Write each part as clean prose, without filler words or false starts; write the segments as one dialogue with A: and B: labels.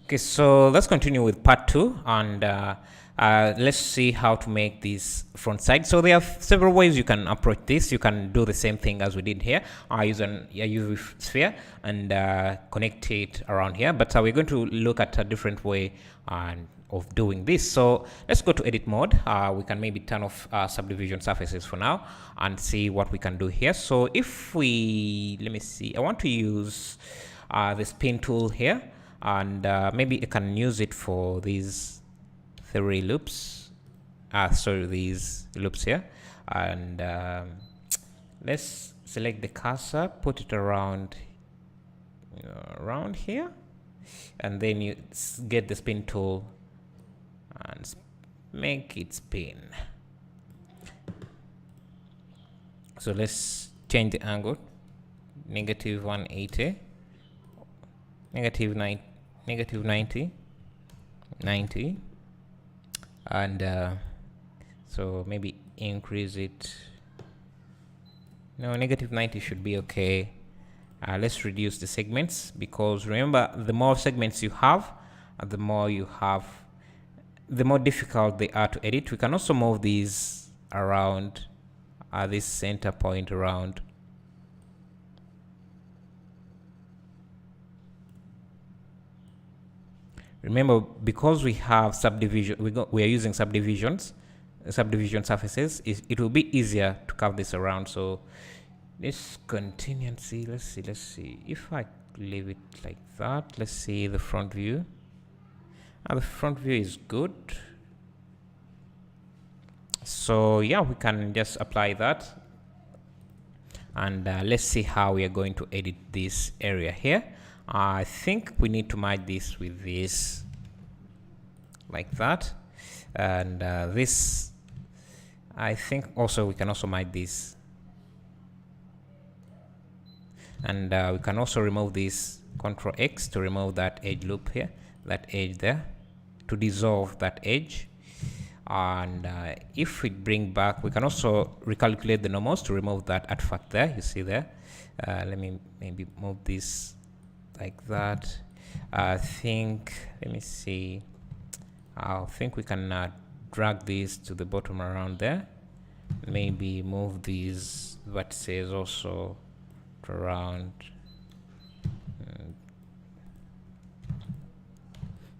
A: Okay, so let's continue with part 2, and let's see how to make this front side. So there are several ways you can approach this. You can do the same thing as we did here. I use a UV sphere and connect it around here, but we're going to look at a different way of doing this. So let's go to edit mode. We can maybe turn off subdivision surfaces for now and see what we can do here. So if we, let me see, I want to use the spin tool here, and maybe I can use it for these three loops. Sorry, these loops here, and let's select the cursor, put it around here, and then you get the spin tool and make it spin. So let's change the angle, negative 180, negative 90, and so maybe increase it. No, negative 90 should be okay. Let's reduce the segments, because remember, the more segments you have, the more difficult they are to edit. We can also move these around this center point around. Remember, because we have subdivision, we are using subdivision surfaces, it will be easier to curve this around. So let's continue and see. Let's see if I leave it like that. Let's see the front view. The front view is good. So yeah, we can just apply that, and let's see how we are going to edit this area here. I think we need to merge this with this like that, and this, I think also we can also merge this, and we can also remove this, Control X to remove that edge loop here, that edge there, to dissolve that edge. And if we bring back, we can also recalculate the normals to remove that artifact there, you see there. Let me maybe move this like that. I think, let me see, I think we can drag this to the bottom around there. Maybe move these vertices also to around,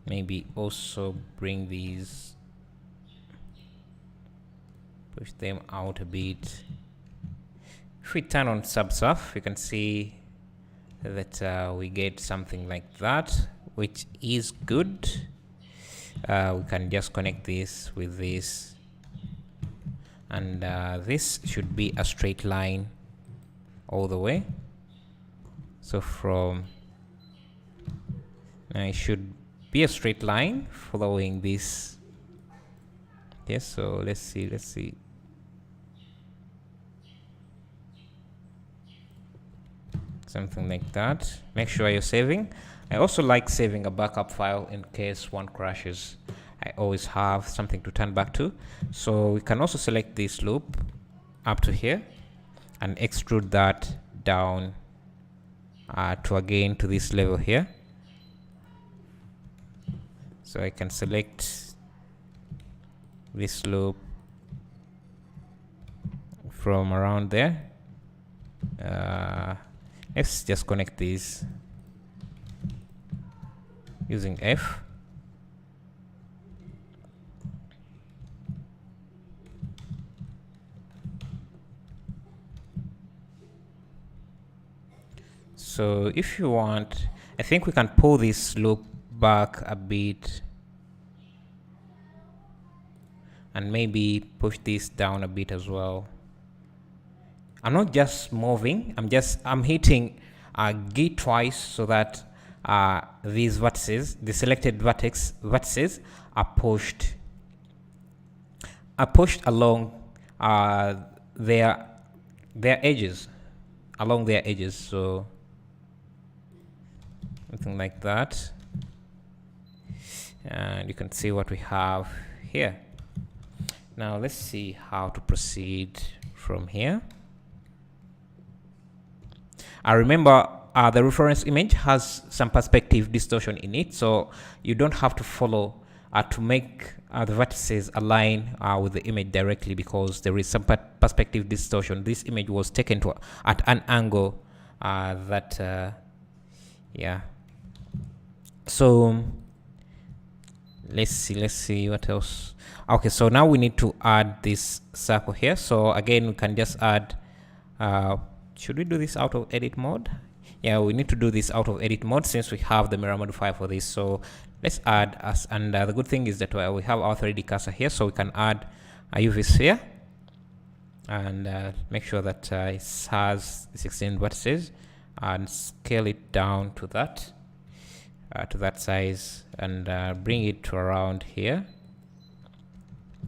A: maybe also bring these, push them out a bit. If we turn on subsurf, you can see that we get something like that, which is good. We can just connect this with this, and this should be a straight line all the way. So from it should be a straight line following this. Yes, so let's see. Something like that. Make sure you're saving. I also like saving a backup file in case one crashes. I always have something to turn back to. So we can also select this loop up to here and extrude that down to this level here. So I can select this loop from around there. Let's just connect these using F. So if you want, I think we can pull this loop back a bit and maybe push this down a bit as well. I'm not just moving, I'm hitting G twice so that these vertices, the selected vertices are pushed along their edges, so something like that, and you can see what we have here. Now let's see how to proceed from here. I remember the reference image has some perspective distortion in it, so you don't have to follow to make the vertices align with the image directly, because there is some perspective distortion. This image was taken at an angle yeah. So let's see what else. Okay, so now we need to add this circle here. So again, we can just add, should we do this out of edit mode? Yeah, we need to do this out of edit mode since we have the mirror modifier for this. So let's add and the good thing is that we have our 3D cursor here, so we can add a UV sphere and make sure that it has 16 vertices, and scale it down to that size, and bring it to around here.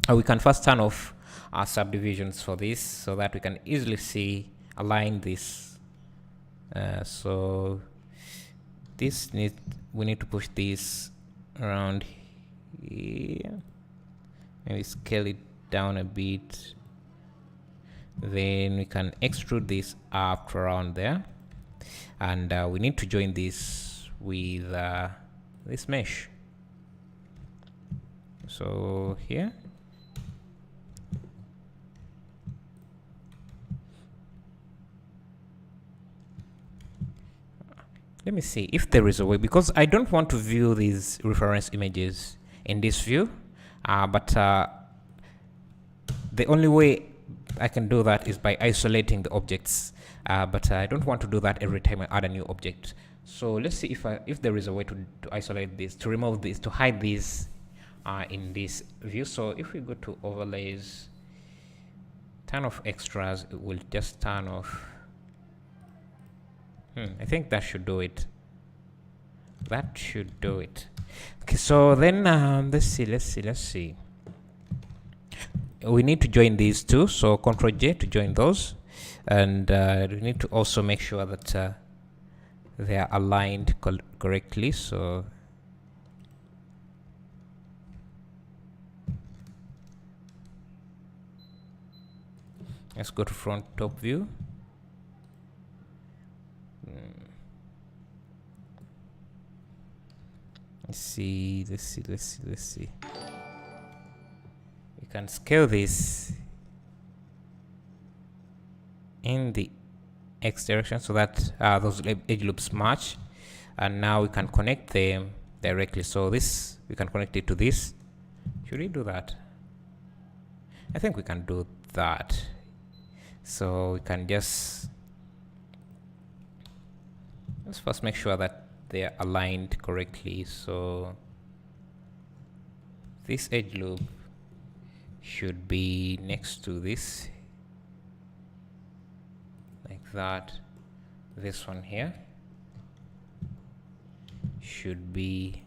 A: We can first turn off our subdivisions for this so that we can easily align this. So this we need to push this around here, maybe scale it down a bit, then we can extrude this up to around there, and we need to join this with this mesh. So here, let me see if there is a way, because I don't want to view these reference images in this view, but the only way I can do that is by isolating the objects, but I don't want to do that every time I add a new object. So let's see if there is a way to isolate this, to remove this, to hide these in this view. So if we go to overlays, turn off extras, it will just turn off. I think that should do it. That should do it. Okay, so then let's see. We need to join these two, so Ctrl J to join those, and we need to also make sure that they are aligned correctly. So let's go to front top view. Let's see. We can scale this in the X direction so that those edge loops match, and now we can connect them directly. So this, we can connect it to this. Should we do that? I think we can do that. So we can let's first make sure that they are aligned correctly. So this edge loop should be next to this, like that. This one here should be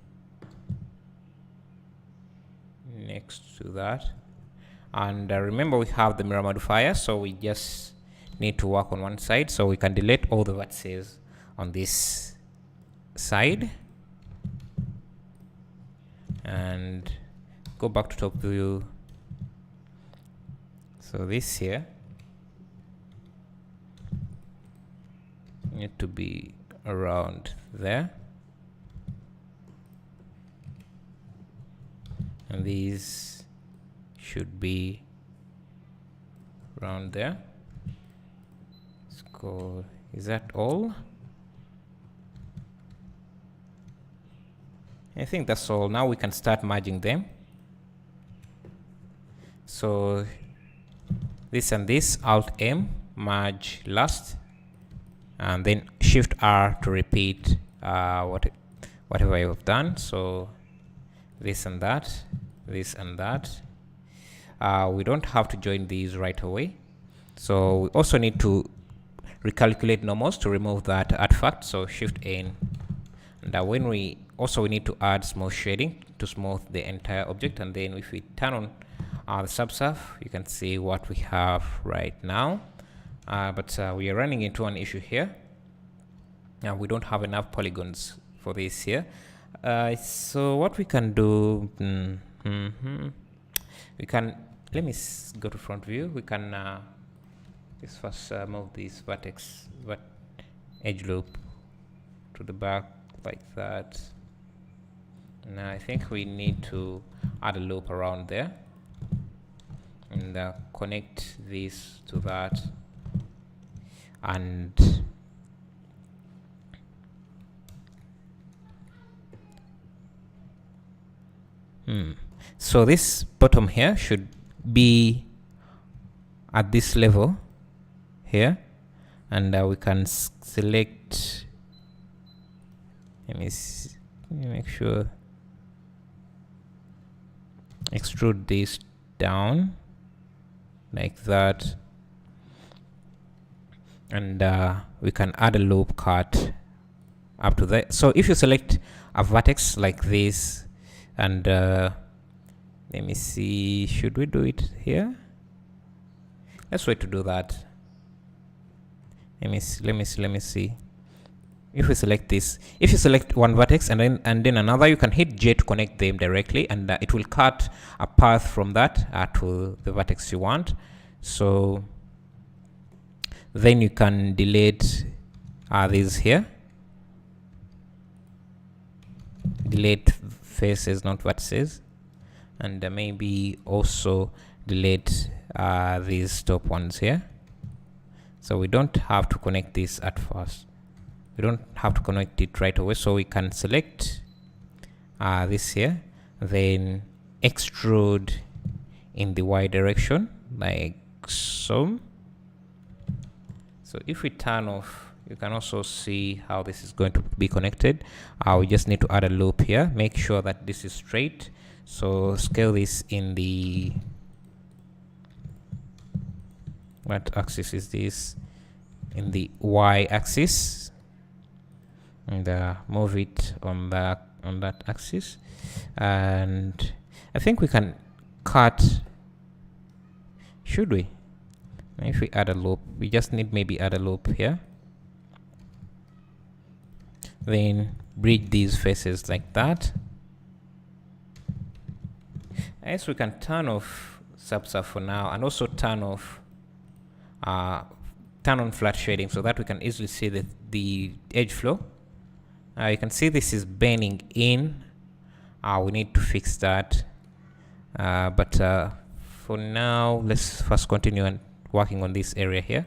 A: next to that, and remember we have the mirror modifier, so we just need to work on one side. So we can delete all the vertices on this side and go back to top view. So this here need to be around there, and these should be around there. Let's go. Is that all? I think that's all. Now we can start merging them. So this and this, Alt M, merge last, and then Shift R to repeat whatever you have done. So this and that, this and that. We don't have to join these right away. So we also need to recalculate normals to remove that artifact. So Shift N, and when we need to add smooth shading to smooth the entire object. And then if we turn on the subsurf, you can see what we have right now. But we are running into an issue here. We don't have enough polygons for this here. So what we can do, we can, let me go to front view. We can let's first move this vertex edge loop to the back like that. Now I think we need to add a loop around there and connect this to that, and so this bottom here should be at this level here, and we can select, let me make sure, extrude this down like that, and we can add a loop cut up to that. So if you select a vertex like this, and let me see, should we do it here? Let's wait to do that. Let me see. If we select this, if you select one vertex and then another, you can hit J to connect them directly, and it will cut a path from that to the vertex you want. So then you can delete these here. Delete faces, not vertices, and maybe also delete these top ones here. So we don't have to connect this at first. We don't have to connect it right away. So we can select this here, then extrude in the Y direction like so. So if we turn off, you can also see how this is going to be connected. We just need to add a loop here. Make sure that this is straight. So scale this in the, what axis is this? In the Y axis, and move it on that axis. And I think we can cut. Should we? If we add a loop, we just need maybe add a loop here. Then bridge these faces like that. I guess we can turn off subsurf for now, and also turn off turn on flat shading so that we can easily see the edge flow. You can see this is bending in. We need to fix that, but for now let's first continue and working on this area here.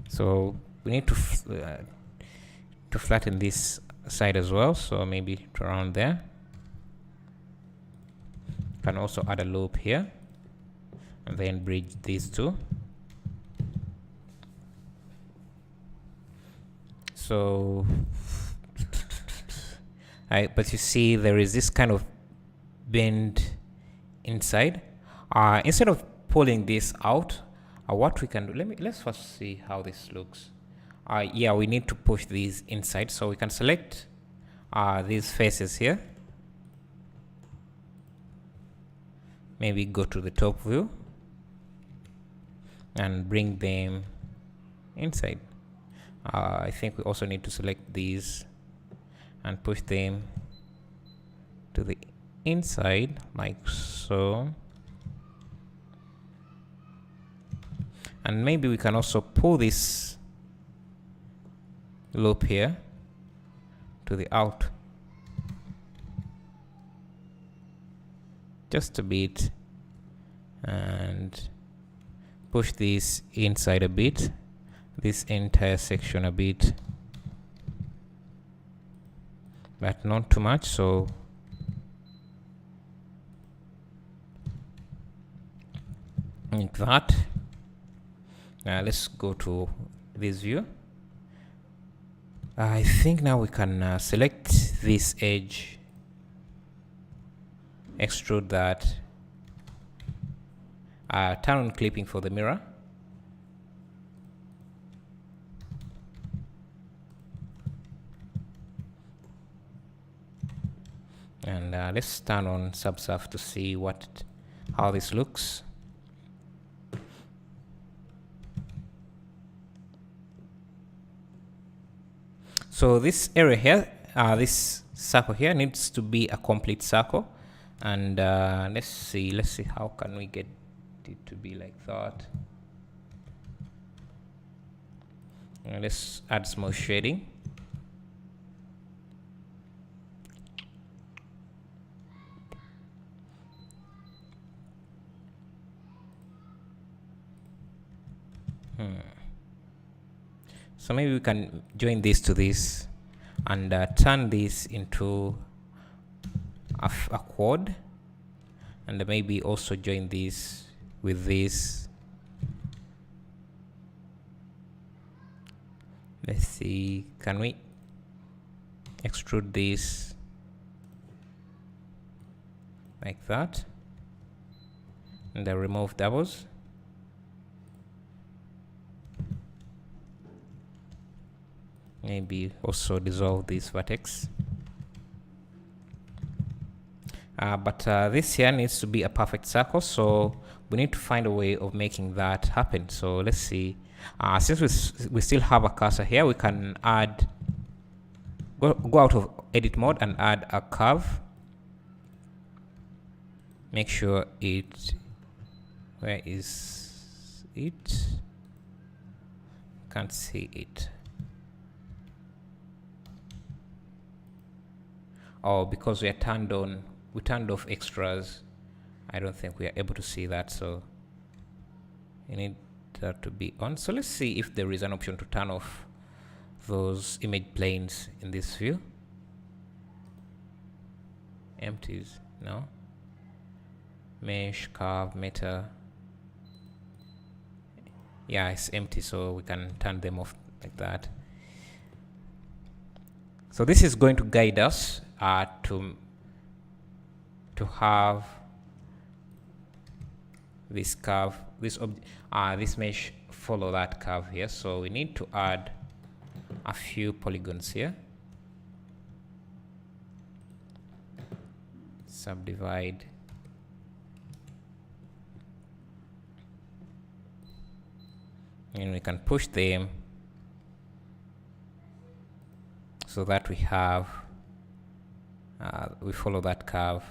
A: So we need to flatten this side as well, so maybe to around there. Can also add a loop here and then bridge these two. So but you see there is this kind of bend inside. Instead of pulling this out, what we can do, let's first see how this looks. Yeah, we need to push these inside, so we can select these faces here. Maybe go to the top view and bring them inside. I think we also need to select these and push them to the inside like so. And maybe we can also pull this loop here to the out just a bit and push this inside a bit, this entire section a bit, but not too much. So like that. Let's go to this view. I think now we can select this edge, extrude that, turn on clipping for the mirror, and let's turn on subsurf to see how this looks. So this area here, this circle here needs to be a complete circle, and let's see how can we get it to be like that. Let's add small shading. So maybe we can join this to this and turn this into a quad, and maybe also join this with this. Let's see, can we extrude this like that and then remove doubles? Maybe also dissolve this vertex. But this here needs to be a perfect circle, so we need to find a way of making that happen. So let's see. Since we still have a cursor here, we can add, go out of edit mode and add a curve. Make sure where is it? Can't see it. Oh, because we turned off extras. I don't think we are able to see that, so you need that to be on. So let's see if there is an option to turn off those image planes in this view. Empties, no. Mesh, curve, meta. Yeah, it's empty, so we can turn them off like that. So this is going to guide us to have this curve, this mesh follow that curve here. So we need to add a few polygons here. Subdivide. And we can push them so that we have we follow that curve.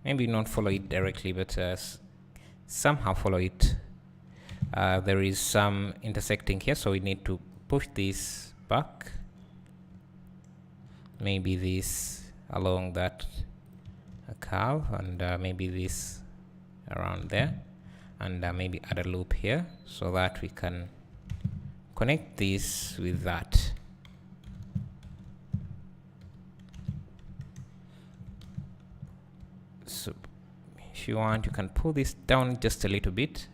A: Maybe not follow it directly, but somehow follow it. There is some intersecting here, so we need to push this back. Maybe this along that curve, and maybe this around there, and maybe add a loop here so that we can connect this with that. So if you want, you can pull this down just a little bit.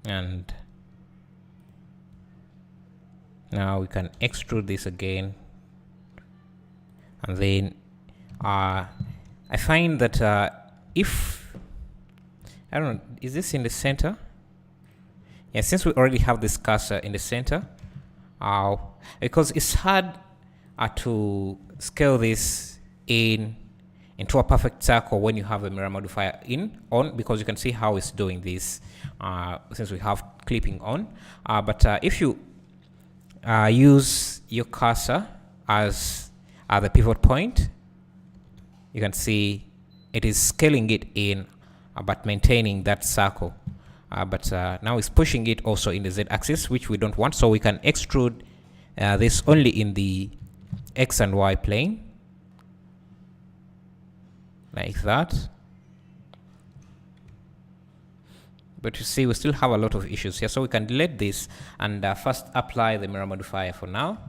A: And now we can extrude this again. And then I find that if, I don't know, is this in the center? Yeah, since we already have this cursor in the center, because it's hard to scale this into a perfect circle when you have the mirror modifier on, because you can see how it's doing this since we have clipping on. But if you use your cursor as the pivot point, you can see it is scaling it in but maintaining that circle. But now it's pushing it also in the z-axis, which we don't want, so we can extrude this only in the x and y plane like that. But you see, we still have a lot of issues here, so we can delete this and first apply the mirror modifier for now.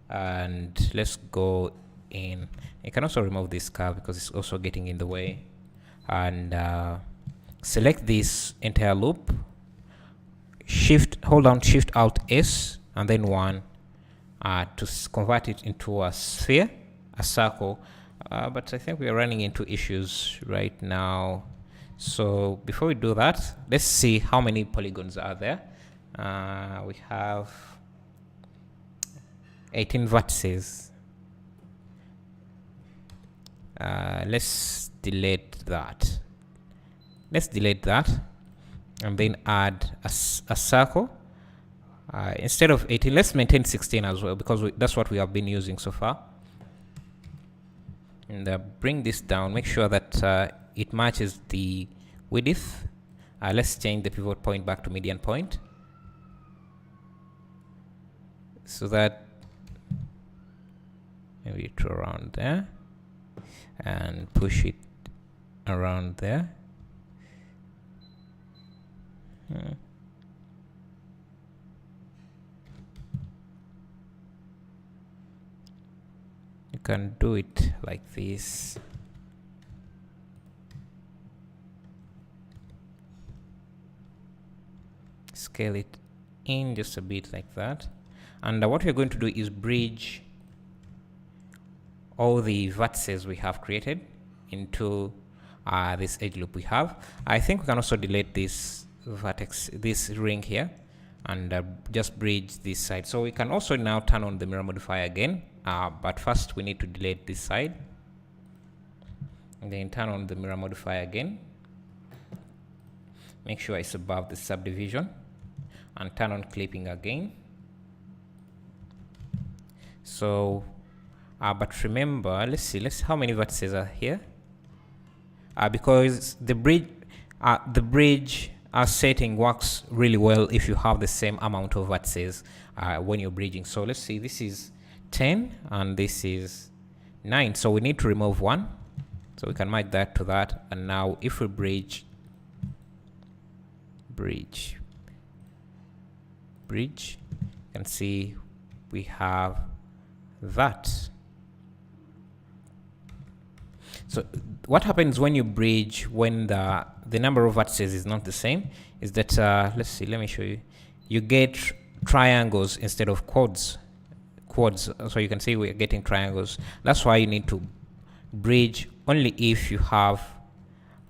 A: And let's go in. You can also remove this curve because it's also getting in the way, and select this entire loop, hold down Shift Alt S and then 1 to convert it into a sphere, a circle. But I think we are running into issues right now. So before we do that, let's see how many polygons are there. We have 18 vertices. Let's delete that. Let's delete that and then add a circle. Instead of 18, let's maintain 16 as well, because that's what we have been using so far. and bring this down. Make sure that it matches the width. Let's change the pivot point back to median point, so that maybe to around there, and push it around there. You can do it like this. Scale it in just a bit like that. And what we're going to do is bridge all the vertices we have created into this edge loop we have. I think we can also delete this vertex, this ring here, and just bridge this side. So we can also now turn on the mirror modifier again, but first we need to delete this side, and then turn on the mirror modifier again. Make sure it's above the subdivision, and turn on clipping again. So but remember, let's see how many vertices are here, because the bridge setting works really well if you have the same amount of vertices when you're bridging. So let's see, this is 10 and this is 9, so we need to remove 1, so we can match that to that. And now if we bridge, you can see we have that. So what happens when you bridge, when the number of vertices is not the same, is that let's see, let me show you. You get triangles instead of quads. So you can see we're getting triangles. That's why you need to bridge only if you have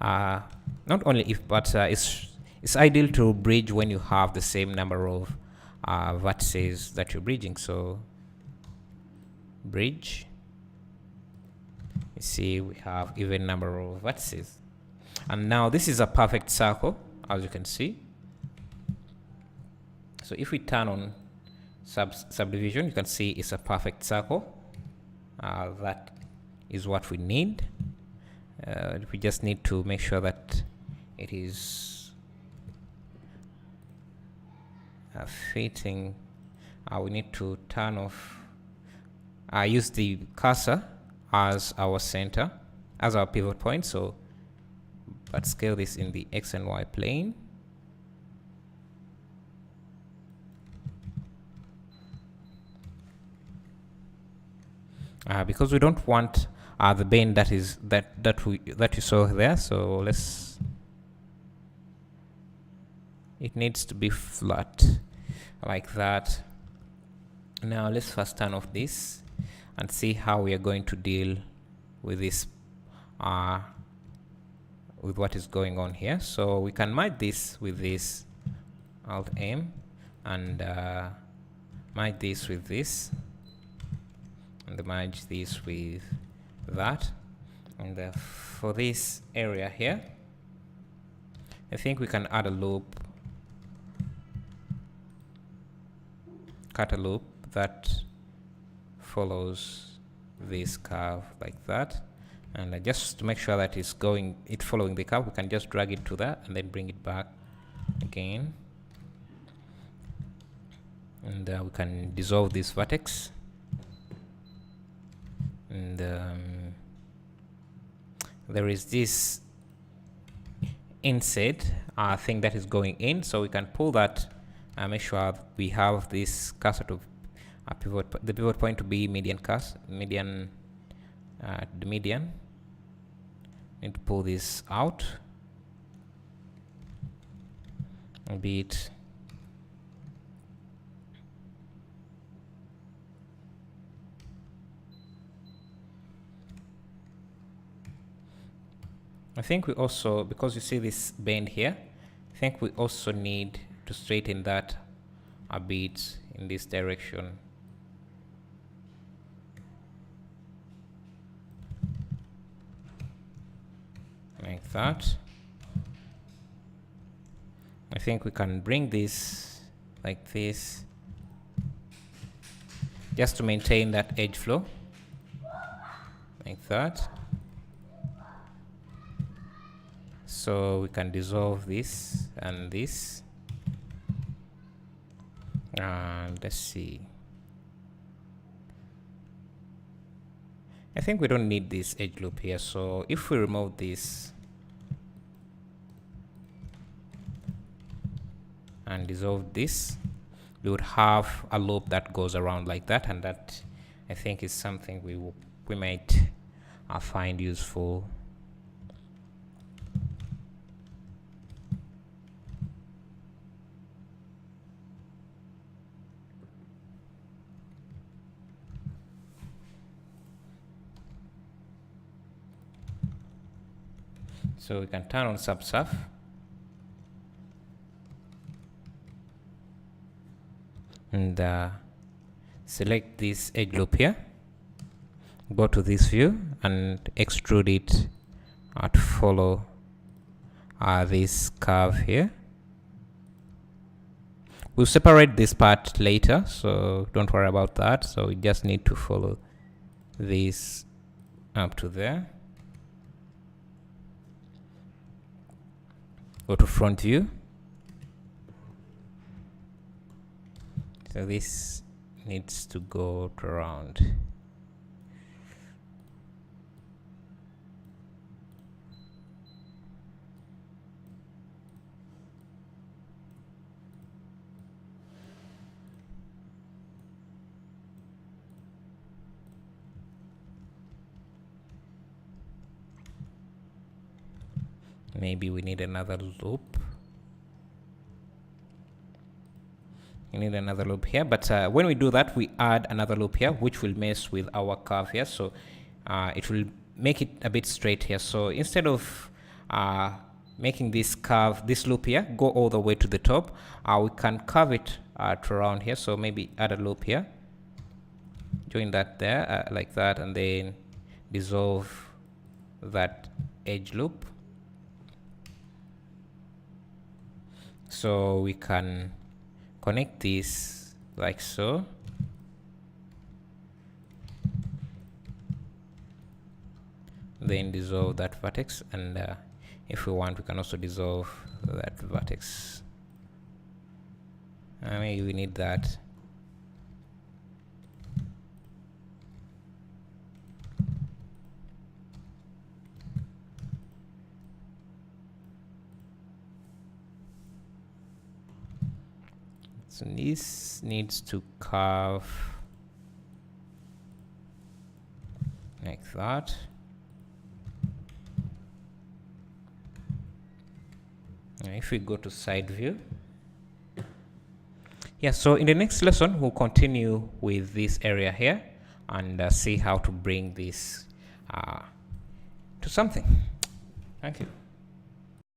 A: not only if, but it's ideal to bridge when you have the same number of vertices that you're bridging. So bridge, you see we have even number of vertices, and now this is a perfect circle, as you can see. So if we turn on subdivision, you can see it's a perfect circle. That is what we need. We just need to make sure that it is fitting. We need to turn off, use the cursor as our center, as our pivot point. So but scale this in the X and Y plane. Because we don't want the bend that is that you saw there, so it needs to be flat like that. Now let's first turn off this and see how we are going to deal with this, with what is going on here. So we can merge this with this, Alt M, and merge this with this, and merge this with that. And for this area here, I think we can add a loop, cut a loop that follows this curve like that. And just to make sure that it's following the curve, we can just drag it to that and then bring it back again. And we can dissolve this vertex. And there is this inset thing that is going in, so we can pull that and make sure we have this cursor to the pivot point to be median cursor, the median. Need to pull this out a bit. I think we also, because you see this bend here, I think we also need to straighten that a bit in this direction. Like that. I think we can bring this like this, just to maintain that edge flow. like that. So we can dissolve this and this, and let's see. I think we don't need this edge loop here, so if we remove this and dissolve this, we would have a loop that goes around like that, and that I think is something we might find useful. So we can turn on subsurf, and select this edge loop here, go to this view and extrude it to follow this curve here. We'll separate this part later, so don't worry about that. So we just need to follow this up to there. Go to front view. So this needs to go around. Maybe we need another loop. We need another loop here, but when we do that, we add another loop here, which will mess with our curve here. So it will make it a bit straight here. So instead of making this curve, this loop here, go all the way to the top, we can curve it to around here. So maybe add a loop here, join that there like that, and then dissolve that edge loop. So we can connect this like so. Then dissolve that vertex, and if we want, we can also dissolve that vertex. Maybe we need that. So this needs to curve like that. Now if we go to side view, yeah, so in the next lesson we'll continue with this area here and see how to bring this to something. Thank you.